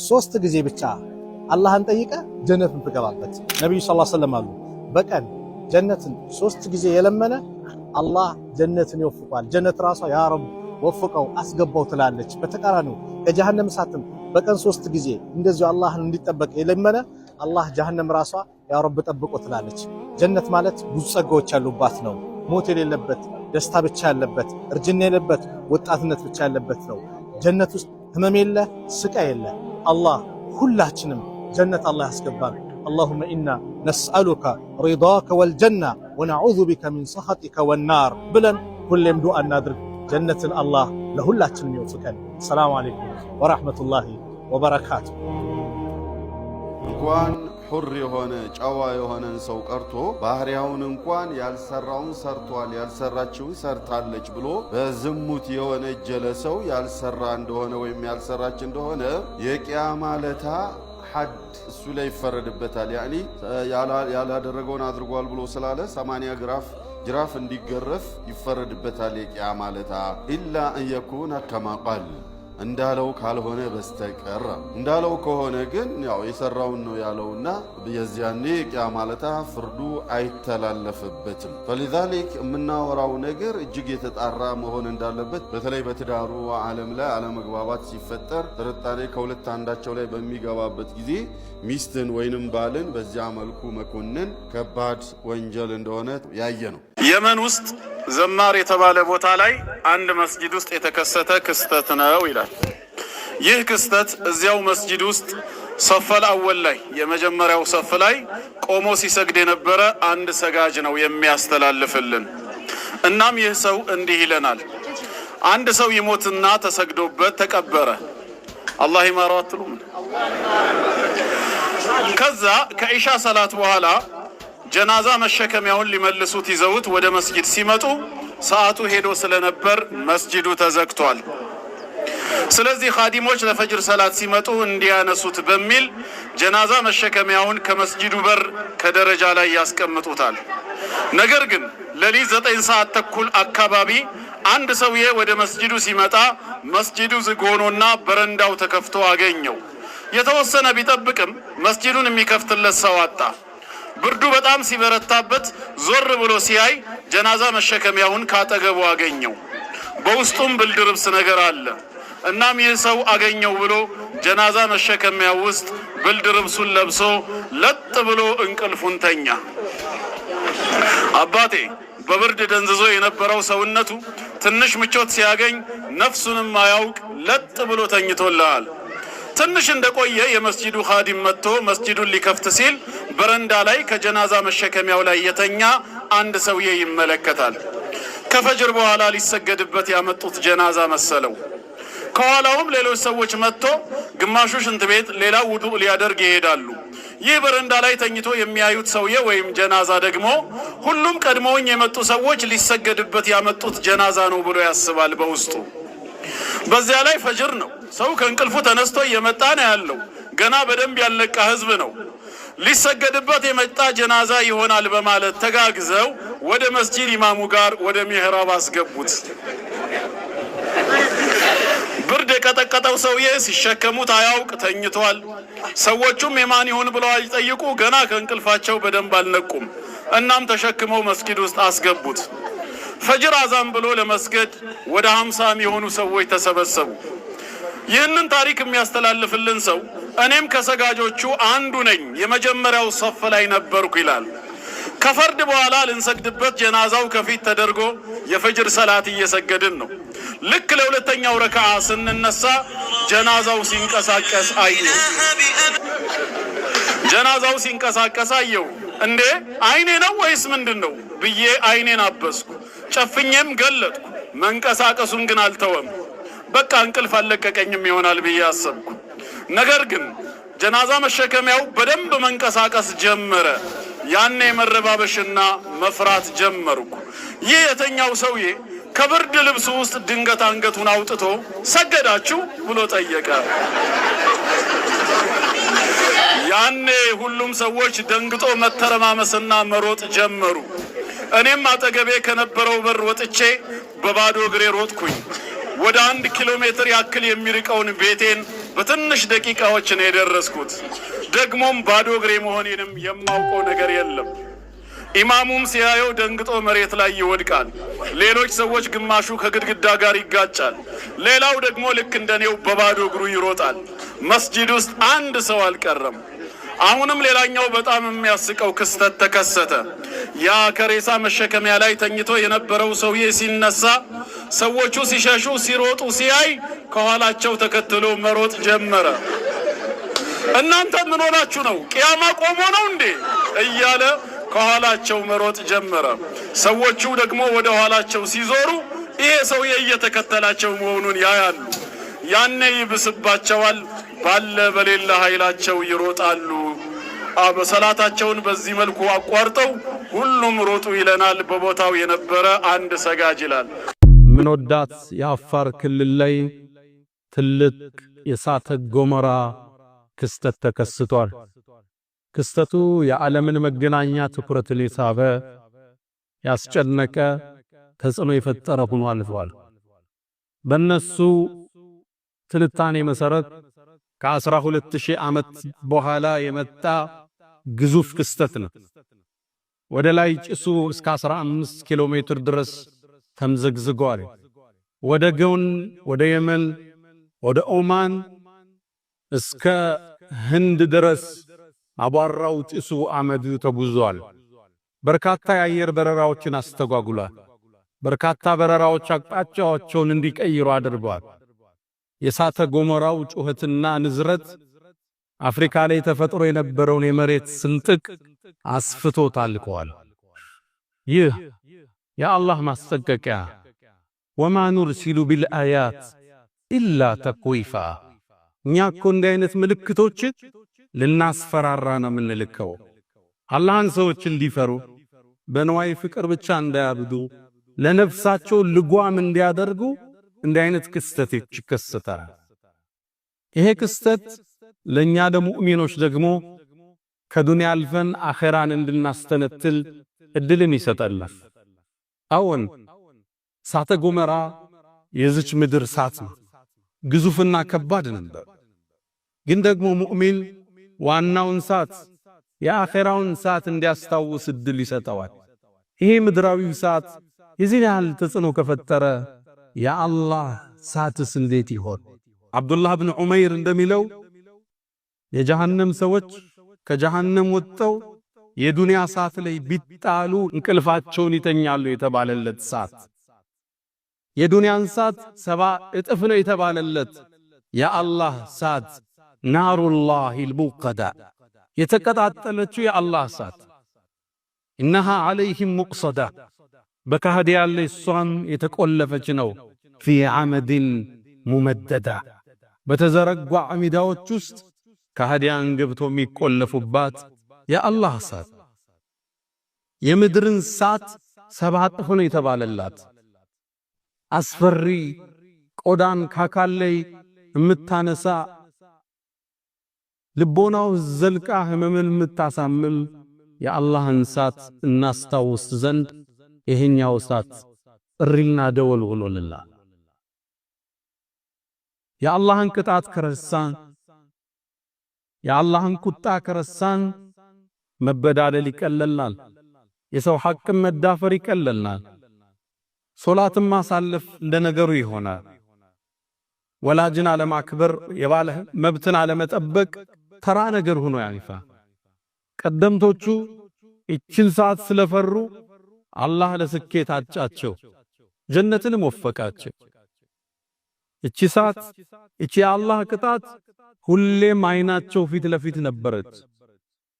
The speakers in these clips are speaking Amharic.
ሶስት ጊዜ ብቻ አላህን ጠይቀ ጀነትን ትገባበት። ነብዩ ሰለላሁ ዐለይሂ ወሰለም አሉ በቀን ጀነትን ሶስት ጊዜ የለመነ አላህ ጀነትን ይወፍቃል። ጀነት ራሷ ያ ረብ ወፍቀው አስገባው ትላለች። በተቃራኒው ከጀሃነም እሳትም በቀን ሶስት ጊዜ እንደዚሁ አላህን እንዲጠበቅ የለመነ አላህ ጀሃነም ራሷ ያ ረብ ጠብቆ ትላለች። ጀነት ማለት ብዙ ጸጋዎች ያሉባት ነው። ሞት የሌለበት፣ ደስታ ብቻ ያለበት፣ እርጅና የሌለበት፣ ወጣትነት ብቻ ያለበት ነው። ጀነት ውስጥ ህመም የለ፣ ስቃይ የለ። አላህ ሁላችንም ጀነት አላህ ያስገባን። اللهم إنا نسألك رضاك والجنة ونعوذ بك من سخطك والنار بلن كلهم دعاء نادر جنة الله لهلاتنا يوفقن. السلام عليكم ورحمة الله وبركاته. እንኳን ሁር የሆነ ጨዋ የሆነን ሰው ቀርቶ ባህሪያውን እንኳን ያልሰራውን ሰርቷል ያልሰራችውን ሰርታለች ብሎ በዝሙት የሆነ ጀለሰው ያልሰራ እንደሆነ ወይም ያልሰራች እንደሆነ የቂያማ ለታ ሐድ እሱ ላይ ይፈረድበታል። ያኒ ያላደረገውን አድርጓል ብሎ ስላለ 80 ጅራፍ እንዲገረፍ ይፈረድበታል የቂያማ ለታ ኢላ አን የኩነ ከማ ቃል እንዳለው ካልሆነ በስተቀር እንዳለው ከሆነ ግን ያው የሰራውን ነው ያለውና በዚያኔ ቂያማ ለታ ፍርዱ አይተላለፍበትም። فلذلك የምናወራው ነገር እጅግ የተጣራ መሆን እንዳለበት በተለይ በትዳሩ ዓለም ላይ አለመግባባት ሲፈጠር ጥርጣሬ ከሁለት አንዳቸው ላይ በሚገባበት ጊዜ ሚስትን ወይንም ባልን በዚያ መልኩ መኮንን ከባድ ወንጀል እንደሆነ ያየ ነው። የመን ውስጥ ዘማር የተባለ ቦታ ላይ አንድ መስጂድ ውስጥ የተከሰተ ክስተት ነው ይላል። ይህ ክስተት እዚያው መስጂድ ውስጥ ሰፈል አወል ላይ የመጀመሪያው ሰፍ ላይ ቆሞ ሲሰግድ የነበረ አንድ ሰጋጅ ነው የሚያስተላልፍልን። እናም ይህ ሰው እንዲህ ይለናል። አንድ ሰው ይሞትና ተሰግዶበት ተቀበረ። አላህ ይማረው አትሉም? ከዛ ከኢሻ ሰላት በኋላ ጀናዛ መሸከሚያውን ሊመልሱት ይዘውት ወደ መስጂድ ሲመጡ ሰዓቱ ሄዶ ስለነበር መስጂዱ ተዘግቷል። ስለዚህ ኻዲሞች ለፈጅር ሰላት ሲመጡ እንዲያነሱት በሚል ጀናዛ መሸከሚያውን ከመስጂዱ በር ከደረጃ ላይ ያስቀምጡታል። ነገር ግን ሌሊት 9 ሰዓት ተኩል አካባቢ አንድ ሰውዬ ወደ መስጂዱ ሲመጣ መስጂዱ ዝግ ሆኖና በረንዳው ተከፍቶ አገኘው። የተወሰነ ቢጠብቅም መስጂዱን የሚከፍትለት ሰው አጣ። ብርዱ በጣም ሲበረታበት ዞር ብሎ ሲያይ ጀናዛ መሸከሚያውን ካጠገቡ አገኘው። በውስጡም ብልድ ልብስ ነገር አለ። እናም ይህ ሰው አገኘው ብሎ ጀናዛ መሸከሚያው ውስጥ ብልድ ልብሱን ለብሶ ለጥ ብሎ እንቅልፉን ተኛ። አባቴ በብርድ ደንዝዞ የነበረው ሰውነቱ ትንሽ ምቾት ሲያገኝ ነፍሱንም አያውቅ ለጥ ብሎ ተኝቶልሃል። ትንሽ እንደቆየ የመስጂዱ ኻዲም መጥቶ መስጂዱን ሊከፍት ሲል በረንዳ ላይ ከጀናዛ መሸከሚያው ላይ የተኛ አንድ ሰውዬ ይመለከታል። ከፈጅር በኋላ ሊሰገድበት ያመጡት ጀናዛ መሰለው። ከኋላውም ሌሎች ሰዎች መጥቶ ግማሹ ሽንት ቤት ሌላው ውዱእ ሊያደርግ ይሄዳሉ። ይህ በረንዳ ላይ ተኝቶ የሚያዩት ሰውዬ ወይም ጀናዛ ደግሞ ሁሉም ቀድሞውኝ የመጡ ሰዎች ሊሰገድበት ያመጡት ጀናዛ ነው ብሎ ያስባል በውስጡ። በዚያ ላይ ፈጅር ነው። ሰው ከእንቅልፉ ተነስቶ እየመጣ ነው ያለው። ገና በደንብ ያለቃ ህዝብ ነው። ሊሰገድበት የመጣ ጀናዛ ይሆናል በማለት ተጋግዘው ወደ መስጂድ ኢማሙ ጋር ወደ ሚህራብ አስገቡት። ብርድ የቀጠቀጠው ሰውዬ ሲሸከሙት አያውቅ ተኝቷል። ሰዎቹም የማን ይሁን ብለው አይጠይቁ፣ ገና ከእንቅልፋቸው በደንብ አልነቁም። እናም ተሸክመው መስጂድ ውስጥ አስገቡት። ፈጅር አዛን ብሎ ለመስገድ ወደ 50 የሚሆኑ ሰዎች ተሰበሰቡ። ይህንን ታሪክ የሚያስተላልፍልን ሰው እኔም ከሰጋጆቹ አንዱ ነኝ፣ የመጀመሪያው ሰፍ ላይ ነበርኩ ይላል። ከፈርድ በኋላ ልንሰግድበት ጀናዛው ከፊት ተደርጎ የፈጅር ሰላት እየሰገድን ነው። ልክ ለሁለተኛው ረክዓ ስንነሳ ጀናዛው ሲንቀሳቀስ አየሁ። ጀናዛው ሲንቀሳቀስ አየሁ። እንዴ አይኔ ነው ወይስ ምንድነው ብዬ አይኔን አበስኩ። ጨፍኜም ገለጥኩ። መንቀሳቀሱን ግን አልተወም። በቃ እንቅልፍ አለቀቀኝም ይሆናል ብዬ አሰብኩ። ነገር ግን ጀናዛ መሸከሚያው በደንብ መንቀሳቀስ ጀመረ። ያኔ መረባበሽና መፍራት ጀመርኩ። ይህ የተኛው ሰውዬ ከብርድ ልብሱ ውስጥ ድንገት አንገቱን አውጥቶ ሰገዳችሁ ብሎ ጠየቀ። ያኔ ሁሉም ሰዎች ደንግጦ መተረማመስና መሮጥ ጀመሩ። እኔም አጠገቤ ከነበረው በር ወጥቼ በባዶ እግሬ ሮጥኩኝ። ወደ 1 ኪሎ ሜትር ያክል የሚርቀውን ቤቴን በትንሽ ደቂቃዎች ነው የደረስኩት። ደግሞም ባዶ እግሬ መሆኔንም የማውቀው ነገር የለም። ኢማሙም ሲያየው ደንግጦ መሬት ላይ ይወድቃል። ሌሎች ሰዎች ግማሹ ከግድግዳ ጋር ይጋጫል፣ ሌላው ደግሞ ልክ እንደኔው በባዶ እግሩ ይሮጣል። መስጂድ ውስጥ አንድ ሰው አልቀረም። አሁንም ሌላኛው በጣም የሚያስቀው ክስተት ተከሰተ። ያ ከሬሳ መሸከሚያ ላይ ተኝቶ የነበረው ሰውዬ ሲነሳ ሰዎቹ ሲሸሹ ሲሮጡ ሲያይ ከኋላቸው ተከትሎ መሮጥ ጀመረ። እናንተ ምን ሆናችሁ ነው? ቂያማ ቆሞ ነው እንዴ? እያለ ከኋላቸው መሮጥ ጀመረ። ሰዎቹ ደግሞ ወደ ኋላቸው ሲዞሩ ይሄ ሰውዬ እየተከተላቸው መሆኑን ያያሉ። ያኔ ይብስባቸዋል። ባለ በሌላ ኃይላቸው ይሮጣሉ። በሰላታቸውን በዚህ መልኩ አቋርጠው ሁሉም ሮጡ ይለናል በቦታው የነበረ አንድ ሰጋጅ ይላል። ምን ወዳት የአፋር ክልል ላይ ትልቅ የእሳተ ገሞራ ክስተት ተከስቷል። ክስተቱ የዓለምን መገናኛ ትኩረትን የሳበ ያስጨነቀ ተጽዕኖ የፈጠረ ሆኖ አልፏል። በእነሱ ትንታኔ መሰረት ከ12000 ዓመት በኋላ የመጣ ግዙፍ ክስተት ነው። ወደ ላይ ጭሱ እስከ 15 ኪሎ ሜትር ድረስ ተምዘግዝጓል። ወደ ጎን ወደ የመን ወደ ኦማን እስከ ህንድ ድረስ አቧራው ጭሱ አመዱ ተጉዟል። በርካታ የአየር በረራዎችን አስተጓጉሏል። በርካታ በረራዎች አቅጣጫቸውን እንዲቀይሩ አድርጓል። የእሳተ ገሞራው ጩኸትና ንዝረት አፍሪካ ላይ ተፈጥሮ የነበረውን የመሬት ስንጥቅ አስፍቶ ታልቀዋል። ይህ የአላህ ማስጠንቀቂያ ወማ ኑርሲሉ ቢልአያት ኢላ ተኽዊፋ። እኛ እኮ እንዲህ አይነት ምልክቶችን ልናስፈራራ ነው የምንልከው። አላህን ሰዎች እንዲፈሩ በንዋይ ፍቅር ብቻ እንዳያብዱ ለነፍሳቸው ልጓም እንዲያደርጉ እንዲህ አይነት ክስተቶች ይከሰታል። ይሄ ክስተት ለኛ ለሙእሚኖች ደግሞ ከዱንያ አልፈን አኺራን እንድናስተነትል እድልን ይሰጣል። አዎን እሳተ ገሞራ የዚች ምድር እሳት ነው፣ ግዙፍና ከባድ ነበር። ግን ደግሞ ሙእሚን ዋናውን እሳት የአኺራውን እሳት እንዲያስታውስ እድል ይሰጠዋል። ይሄ ምድራዊው እሳት የዚህን ያህል ተጽዕኖ ከፈጠረ የአላህ እሳትስ እንዴት ይሆን? አብዱላህ ብን ዑመይር እንደሚለው የጀሃነም ሰዎች ከጀሃነም ወጥተው የዱንያ እሳት ላይ ቢጣሉ እንቅልፋቸውን ይተኛሉ የተባለለት እሳት፣ የዱንያን እሳት 70 እጥፍ ነው የተባለለት የአላህ እሳት ናሩላሂል ሙቀዳ የተቀጣጠለችው የአላህ እሳት ኢነሃ ዐለይሂም ሙቅሰዳ በካህዲያን ላይ እሷም የተቆለፈች ነው። ፊ ዐመድን ሙመደዳ በተዘረጓ አሚዳዎች ውስጥ ካህዲያን ገብቶ የሚቆለፉባት የአላህ እሳት የምድርን እሳት 7 እጥፍ ነው የተባለላት አስፈሪ ቆዳን ካካል ላይ የምታነሳ ልቦናው ዘልቃ ህመምን የምታሳምም የአላህን እሳት እናስታውስ ዘንድ ይሄኛው እሳት ጥሪና ደወል ሆኖልናል። የአላህን ቅጣት ከረሳን የአላህን ቁጣ ከረሳን መበዳደል ይቀለልናል። የሰው ሐቅን መዳፈር ይቀለልናል። ሶላትን ማሳለፍ እንደ ነገሩ ይሆናል። ወላጅን አለማክበር የባለ መብትን አለመጠበቅ ተራ ነገር ሆኖ ያልፋ። ቀደምቶቹ እችን ሰዓት ስለፈሩ አላህ ለስኬት አጫቸው፣ ጀነትንም ወፈቃቸው። እቺ ሰዓት እቺ የአላህ ቅጣት ሁሌም አይናቸው ፊት ለፊት ነበረች።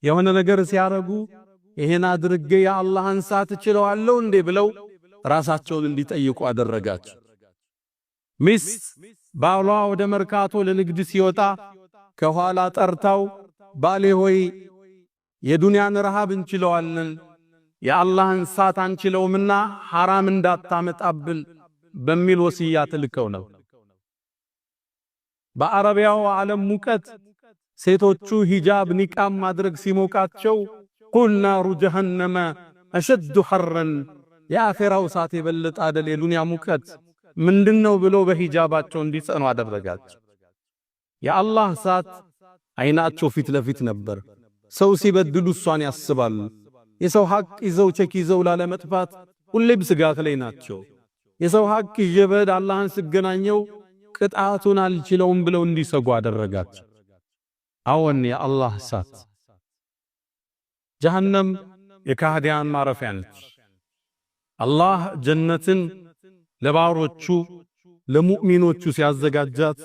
የሆነ ነገር ሲያረጉ ይሄን አድርጌ የአላህን ሰዓት እችለዋለሁ እንዴ ብለው ራሳቸውን እንዲጠይቁ አደረጋቸው። ሚስት ባሏ ወደ መርካቶ ለንግድ ሲወጣ ከኋላ ጠርታው ባሌ ሆይ የዱንያን ረሃብ እንችለዋለን የአላህን ሰዓት አንችለውምና ሐራም እንዳታመጣብል በሚል ወሲያ ትልከው ነው። በአረቢያው ዓለም ሙቀት ሴቶቹ ሂጃብ ኒቃም ማድረግ ሲሞቃቸው ቁል ናሩ ጀሃነመ አሸዱ ሐረን የአኺራው እሳት የበለጠ አይደል የዱንያ ሙቀት ምንድነው ብሎ በሂጃባቸው እንዲጸኑ አደረጋቸው። የአላህ እሳት አይናቸው ፊት ለፊት ነበር። ሰው ሲበድሉ እሷን ያስባሉ። የሰው ሐቅ ይዘው ቸክ ይዘው ላለመጥፋት ሁሌም ስጋት ላይ ናቸው። የሰው ሐቅ ይጀበድ አላህን ሲገናኘው ቅጣቱን አልችለውም ብለው እንዲሰጉ አደረጋቸው። አዎን የአላህ እሳት ጀሃነም የካህዲያን ማረፊያ ነች። አላህ ጀነትን ለባሮቹ ለሙእሚኖቹ ሲያዘጋጃት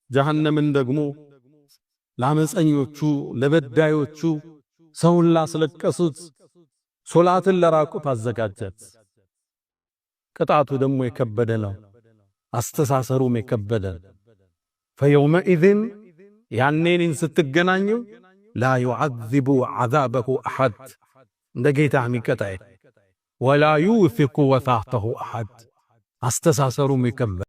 ጀሃነምን ደግሞ ለአመፀኞቹ ለበዳዮቹ ሰውን ላስለቀሱት ሶላትን ለራቁት አዘጋጃት። ቅጣቱ ደግሞ የከበደ ነው። አስተሳሰሩም የከበደ ፈየውመኢዝን ያኔን ስትገናኙ ላ ዩዐዚቡ ዐዛበሁ አሐድ እንደ ጌታ የሚቀጣ ወላ ዩውሲቁ ወሳተሁ አሐድ አስተሳሰሩም የከበደ